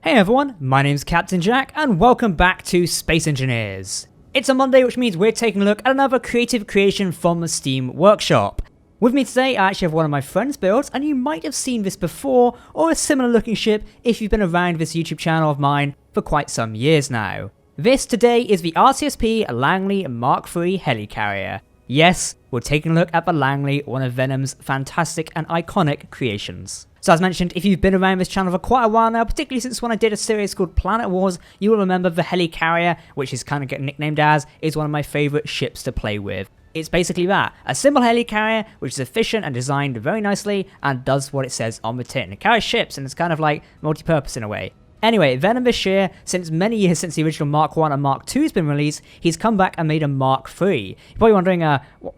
Hey everyone, my name's Captain Jack and welcome back to Space Engineers. It's a Monday, which means we're taking a look at another creative creation from the Steam Workshop. With me today I actually have one of my friends' builds, and you might have seen this before or a similar looking ship if you've been around this YouTube channel of mine for quite some years now. This today is the RCSP Langley MK3 Helicarrier. Yes, we're taking a look at the Langley, one of Venom's fantastic and iconic creations. So as mentioned, if you've been around this channel for quite a while now, particularly since when I did a series called Planet Wars, you will remember the Helicarrier, which is kind of getting nicknamed as, is one of my favourite ships to play with. It's basically that, a simple helicarrier which is efficient and designed very nicely and does what it says on the tin. It carries ships and it's kind of like multi-purpose in a way. Anyway, Venom this year, since many years since the original Mark 1 and Mark 2 has been released, he's come back and made a Mark 3. You're probably wondering,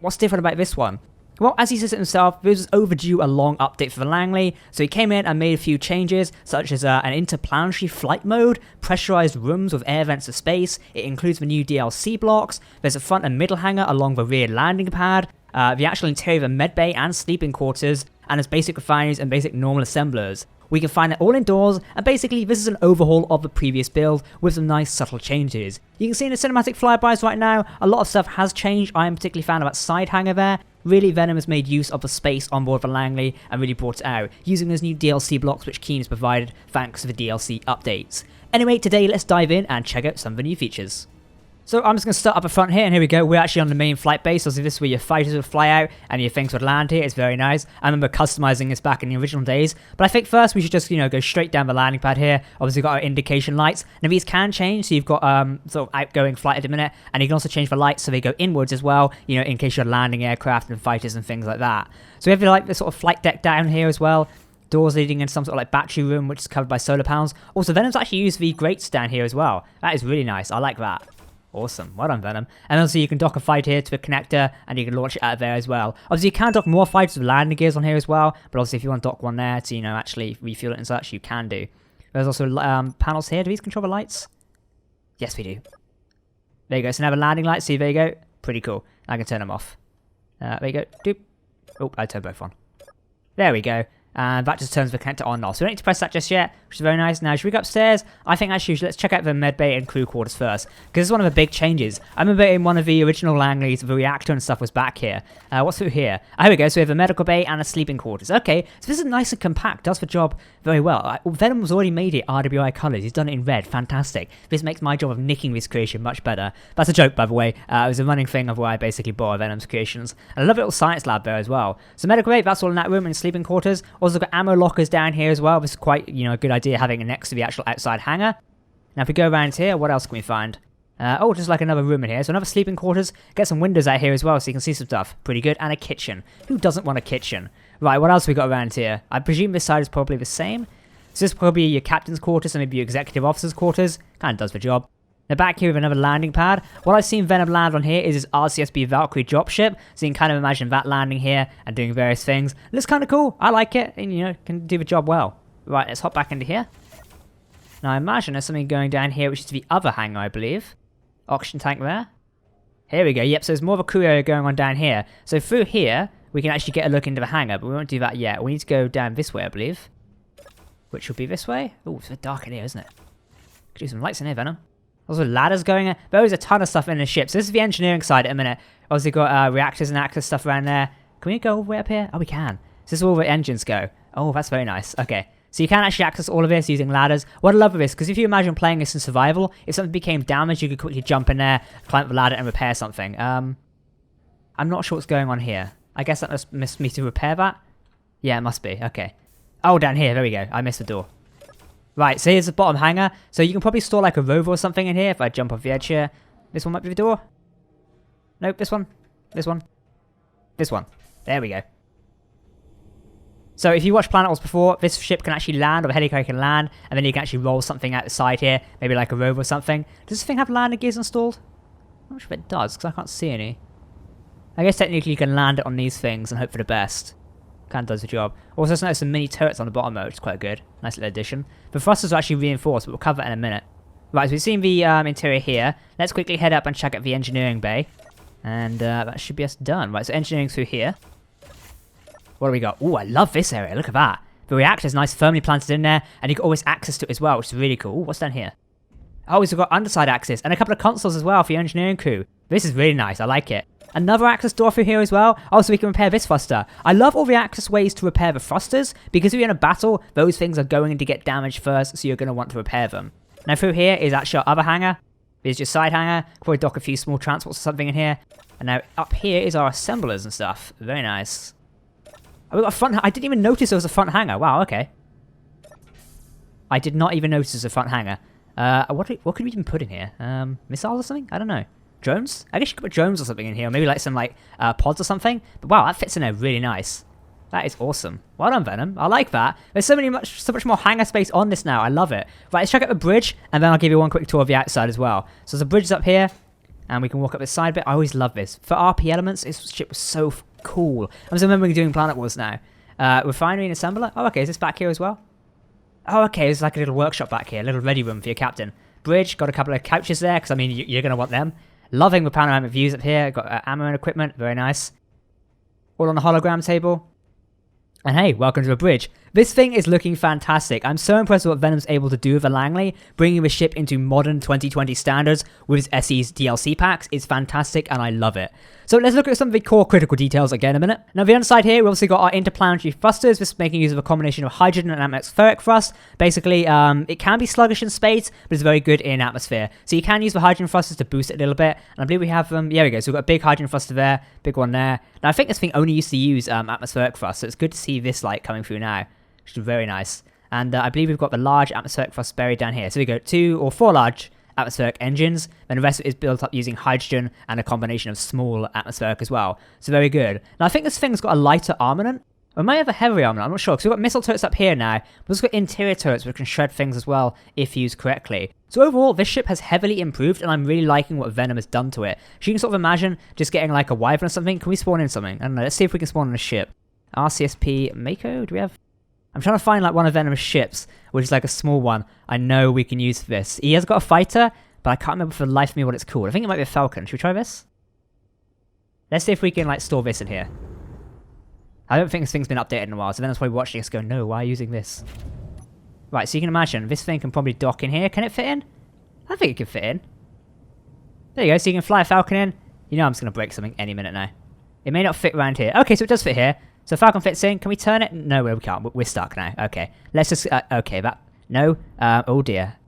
what's different about this one? Well, as he says it himself, this was overdue a long update for the Langley, so he came in and made a few changes, such as an interplanetary flight mode, pressurized rooms with air vents to space, it includes the new DLC blocks, there's a front and middle hangar along the rear landing pad, the actual interior of a medbay and sleeping quarters, and there's basic refineries and basic normal assemblers. We can find it all indoors, and basically this is an overhaul of the previous build with some nice subtle changes. You can see in the cinematic flybys right now, a lot of stuff has changed. I am particularly a fan of that side hangar there. Really, Venom has made use of the space on board the Langley and really brought it out, using those new DLC blocks which Keen has provided thanks to the DLC updates. Anyway, today let's dive in and check out some of the new features. So I'm just going to start up at front here, and here we go, we're actually on the main flight base, so this is where your fighters would fly out and your things would land here. It's very nice. I remember customizing this back in the original days, but I think first we should just, go straight down the landing pad here. Obviously we've got our indication lights. Now these can change, so you've got sort of outgoing flight at the minute, and you can also change the lights so they go inwards as well, in case you're landing aircraft and fighters and things like that. So we have the sort of flight deck down here as well. Doors leading into some sort of battery room which is covered by solar panels. Also, Venom's actually used the grates down here as well. That is really nice. I like that. Awesome, well done Venom. And also you can dock a fighter here to a connector and you can launch it out of there as well. Obviously you can dock more fighters with landing gears on here as well, but obviously if you want to dock one there to, actually refuel it and such, you can do. There's also panels here. Do these control the lights? Yes, we do. There you go, so now the landing lights, see, there you go. Pretty cool. I can turn them off. There you go, doop. Oh, I turned both on. There we go. And that just turns the connector on and off. So we don't need to press that just yet, which is very nice. Now, should we go upstairs? I think actually let's check out the medbay and crew quarters first, because this is one of the big changes. I remember in one of the original Langleys, the reactor and stuff was back here. What's through here? Oh, here we go. So we have a medical bay and a sleeping quarters. Okay, so this is nice and compact. Does the job very well. Venom has already made it RWI colours. He's done it in red. Fantastic. This makes my job of nicking this creation much better. That's a joke, by the way. It was a running thing of where I basically borrow Venom's creations. And I love a little science lab there as well. So medical bay, that's all in that room, and sleeping quarters. Also got ammo lockers down here as well. This is quite, a good idea having it next to the actual outside hangar. Now if we go around here, what else can we find? Oh, just like another room in here. So another sleeping quarters. Get some windows out here as well so you can see some stuff. Pretty good. And a kitchen. Who doesn't want a kitchen? Right, what else have we got around here? I presume this side is probably the same. So this is probably your captain's quarters and maybe your executive officer's quarters. Kind of does the job. Now back here with another landing pad. What I've seen Venom land on here is his RCSP Valkyrie dropship. So you can kind of imagine that landing here and doing various things. Looks kind of cool. I like it. And, can do the job well. Right, let's hop back into here. Now I imagine there's something going down here, which is the other hangar, I believe. Oxygen tank there. Here we go. Yep, so there's more of a crew area going on down here. So through here, we can actually get a look into the hangar, but we won't do that yet. We need to go down this way, I believe. Which will be this way. Oh, it's a bit dark in here, isn't it? Could do some lights in here, Venom. Also ladders going in. There's a ton of stuff in the ship. So this is the engineering side at a minute. Obviously got reactors and access stuff around there. Can we go all the way up here? Oh, we can. So this is where all the engines go. Oh, that's very nice. Okay. So you can actually access all of this using ladders. What I love of this, because if you imagine playing this in survival, if something became damaged, you could quickly jump in there, climb up the ladder and repair something. I'm not sure what's going on here. I guess that must me to repair that. Yeah, it must be. Okay. Oh, down here. There we go. I missed the door. Right, so here's the bottom hangar. So you can probably store like a rover or something in here if I jump off the edge here. This one might be the door. Nope, this one. This one. This one. There we go. So if you watched Planet Wars before, this ship can actually land, or the helicarrier can land, and then you can actually roll something out the side here, maybe like a rover or something. Does this thing have landing gears installed? I'm not sure if it does, because I can't see any. I guess technically you can land it on these things and hope for the best. Kind of does the job. Also, there's some mini turrets on the bottom though, which is quite good. Nice little addition. The thrusters are actually reinforced, but we'll cover that in a minute. Right, so we've seen the interior here. Let's quickly head up and check out the engineering bay. And that should be us done. Right, so engineering through here. What do we got? Oh, I love this area. Look at that. The reactor's nice, firmly planted in there, and you got always access to it as well, which is really cool. Ooh, what's down here? Oh, we've got underside access, and a couple of consoles as well for your engineering crew. This is really nice, I like it. Another access door through here as well. Oh, so we can repair this thruster. I love all the access ways to repair the thrusters, because if you're in a battle, those things are going to get damaged first, so you're going to want to repair them. Now through here is actually our other hangar. There's your side hangar. Probably dock a few small transports or something in here. And now up here is our assemblers and stuff. Very nice. Oh, we got a front. I didn't even notice there was a front hangar. Wow, okay. I did not even notice there's a front hangar. What could we even put in here? Missiles or something? I don't know. Drones? I guess you could put drones or something in here. Or maybe like some like pods or something. But wow, that fits in there really nice. That is awesome. Well done, Venom. I like that. There's so much more hangar space on this now. I love it. Right, let's check out the bridge, and then I'll give you one quick tour of the outside as well. So there's a bridge up here, and we can walk up this side bit. I always love this. For RP elements, this ship was so cool. I'm just remembering doing Planet Wars now. Refinery and assembler. Oh, okay. Is this back here as well? Oh, okay. There's like a little workshop back here. A little ready room for your captain. Bridge. Got a couple of couches there, because I mean, you're going to want them. Loving the panoramic views up here. Got ammo and equipment. Very nice. All on the hologram table. And hey, welcome to the bridge. This thing is looking fantastic. I'm so impressed with what Venom's able to do with the Langley. Bringing the ship into modern 2020 standards with its SE's DLC packs is fantastic, and I love it. So let's look at some of the core critical details again in a minute. Now, the underside here, we've obviously got our interplanetary thrusters. This is making use of a combination of hydrogen and atmospheric thrust. Basically, it can be sluggish in space, but it's very good in atmosphere. So you can use the hydrogen thrusters to boost it a little bit. And I believe we have them. Yeah, we go. So we've got a big hydrogen thruster there, big one there. Now, I think this thing only used to use atmospheric thrust, so it's good to see this light coming through now, which is very nice. And I believe we've got the large atmospheric thrust buried down here. So we go 2 or 4 large atmospheric engines, then the rest of it is built up using hydrogen and a combination of small atmospheric as well. So very good. Now I think this thing's got a lighter armament, or it might have a heavier armament, I'm not sure, because we've got missile turrets up here now, but we've also got interior turrets which can shred things as well if used correctly. So overall, this ship has heavily improved, and I'm really liking what Venom has done to it. So you can sort of imagine just getting like a wyvern or something. Can we spawn in something? I don't know, let's see if we can spawn in a ship. RCSP Mako, do we have? I'm trying to find like one of Venom's ships, which is like a small one. I know we can use for this. He has got a fighter, but I can't remember for the life of me what it's called. I think it might be a Falcon. Should we try this? Let's see if we can like store this in here. I don't think this thing's been updated in a while, so Venom's probably watching us go, no, why are you using this? Right, so you can imagine, this thing can probably dock in here. Can it fit in? I think it can fit in. There you go, so you can fly a Falcon in. You know I'm just going to break something any minute now. It may not fit around here. Okay, so it does fit here. So Falcon fits in. Can we turn it? No, we can't. We're stuck now. Okay. Let's just... okay, that... No. Oh, dear.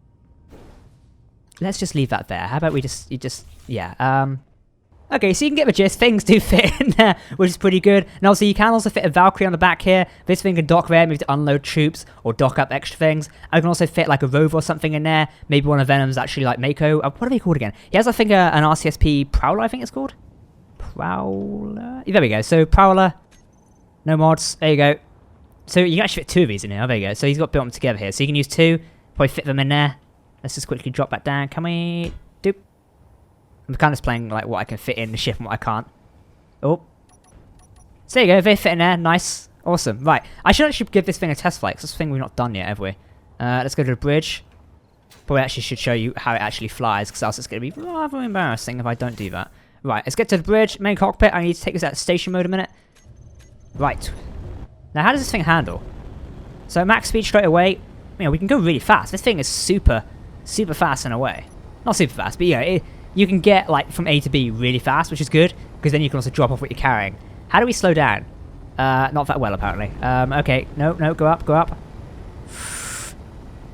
Let's just leave that there. How about we just... Yeah. Okay, so you can get the gist. Things do fit in there, which is pretty good. And also, you can also fit a Valkyrie on the back here. This thing can dock there, maybe to unload troops or dock up extra things. I can also fit like a rover or something in there. Maybe one of Venom's actually like Mako. What are they called again? He has, I think, an RCSP Prowler, I think it's called. Prowler? There we go. So, Prowler... No mods. There you go. So you can actually fit 2 of these in here. Oh, there you go. So he's got built them together here. So you can use 2. Probably fit them in there. Let's just quickly drop that down. Can we... Doop. I'm kind of just playing like what I can fit in the ship and what I can't. Oh. So there you go. They fit in there. Nice. Awesome. Right. I should actually give this thing a test flight, because this thing we've not done yet, have we? Let's go to the bridge. Probably actually should show you how it actually flies, because else it's going to be rather embarrassing if I don't do that. Right. Let's get to the bridge. Main cockpit. I need to take this out of station mode a minute. Right. Now, how does this thing handle? So, max speed straight away. You know, we can go really fast. This thing is super fast in a way. Not super fast, but yeah, you can get like from A to B really fast, which is good, because then you can also drop off what you're carrying. How do we slow down? Not that well, apparently. Okay. No, go up, go up.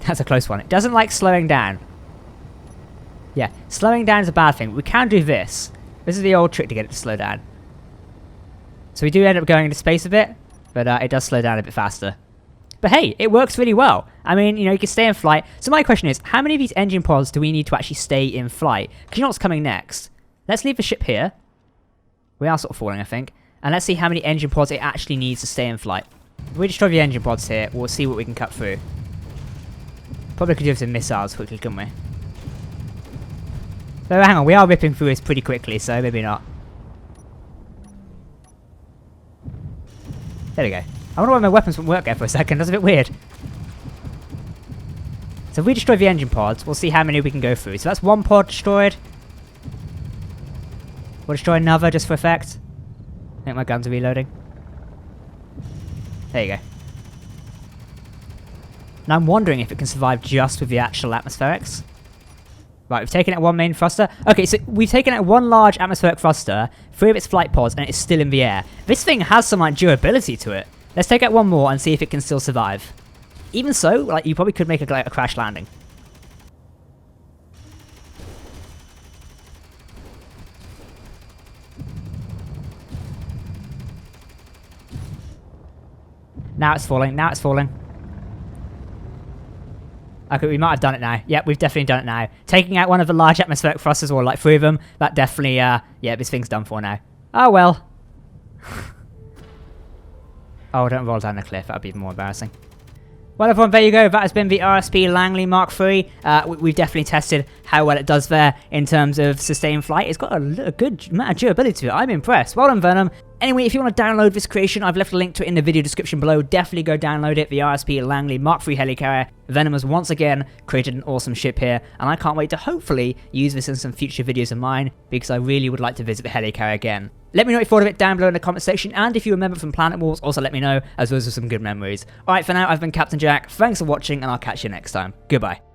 That's a close one. It doesn't like slowing down. Yeah, slowing down is a bad thing. We can do this. This is the old trick to get it to slow down. So we do end up going into space a bit, but it does slow down a bit faster. But hey, it works really well. I mean, you know, you can stay in flight. So my question is, how many of these engine pods do we need to actually stay in flight? Because you know what's coming next. Let's leave the ship here. We are sort of falling, I think. And let's see how many engine pods it actually needs to stay in flight. If we destroy the engine pods here, we'll see what we can cut through. Probably could do some missiles quickly, couldn't we? So hang on, we are ripping through this pretty quickly, so maybe not. There we go. I wonder why my weapons won't work there for a second. That's a bit weird. So if we destroy the engine pods, we'll see how many we can go through. So that's 1 pod destroyed. We'll destroy another just for effect. I think my guns are reloading. There you go. and I'm wondering if it can survive just with the actual atmospherics. Right, we've taken out one main thruster. Okay, so we've taken out one large atmospheric thruster, 3 of its flight pods, and it's still in the air. This thing has some, like, durability to it. Let's take out one more and see if it can still survive. Even so, like, you probably could make a crash landing. Now it's falling, now it's falling. Okay, we might have done it now. Yep, we've definitely done it now. Taking out one of the large atmospheric thrusters, or like 3 of them, that definitely, yeah, this thing's done for now. Oh, well. Oh, don't roll down the cliff, that would be more embarrassing. Well, everyone, there you go. That has been the RCSP Langley Mark III. We've definitely tested how well it does there in terms of sustained flight. It's got a good amount of durability to it. I'm impressed. Well done, Venom. Anyway, if you want to download this creation, I've left a link to it in the video description below. Definitely go download it, the RCSP Langley Mark III Helicarrier. Venom has once again created an awesome ship here, and I can't wait to hopefully use this in some future videos of mine, because I really would like to visit the Helicarrier again. Let me know what you thought of it down below in the comment section, and if you remember from Planet Wars, also let me know, as those are some good memories. Alright, for now, I've been Captain Jack, thanks for watching, and I'll catch you next time. Goodbye.